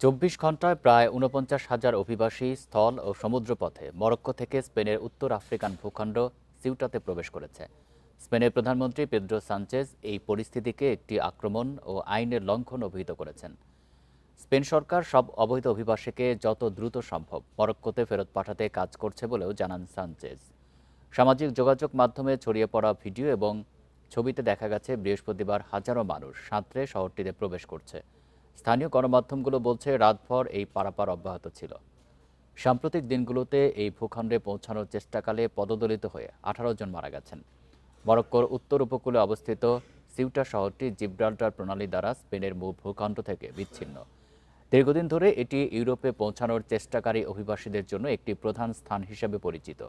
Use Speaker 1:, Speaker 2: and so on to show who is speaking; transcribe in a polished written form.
Speaker 1: ২৪ ঘণ্টায় প্রায় ৪৯,০০০ অভিবাসী স্থল ও সমুদ্রপথে মরক্কো থেকে স্পেনের উত্তর আফ্রিকান ভূখণ্ড সিউটাতে প্রবেশ করেছে। স্পেনের প্রধানমন্ত্রী পেদ্রো সানচেজ এই পরিস্থিতিকে একটি আক্রমণ ও আইনের লঙ্ঘন অভিহিত করেছেন। স্পেন সরকার সব অবৈধ অভিবাসীকে যত দ্রুত সম্ভব মরক্কোতে ফেরত পাঠাতে কাজ করছে বলেও জানান সানচেজ। সামাজিক যোগাযোগ মাধ্যমে ছড়িয়ে পড়া ভিডিও এবং ছবিতে দেখা গেছে বৃহস্পতিবার হাজারো মানুষ সাঁতরে শহরটিতে প্রবেশ করছে। স্থানীয় গণমাধ্যমগুলো বলছে রাতভর এই পারাপার অব্যাহত ছিল। সাম্প্রতিক দিনগুলোতে এই ভূখণ্ডে পৌঁছানোর চেষ্টাকালে পদদলিত হয়ে ১৮ জন মারা গেছেন। মরক্কোর উত্তর উপকূলে অবস্থিত সিউটা শহরটি জিব্রাল্টার প্রণালী দ্বারা স্পেনের মূল ভূখণ্ড থেকে বিচ্ছিন্ন। দীর্ঘদিন ধরে এটি ইউরোপে পৌঁছানোর চেষ্টাকারী অভিবাসীদের জন্য একটি প্রধান স্থান হিসেবে পরিচিত।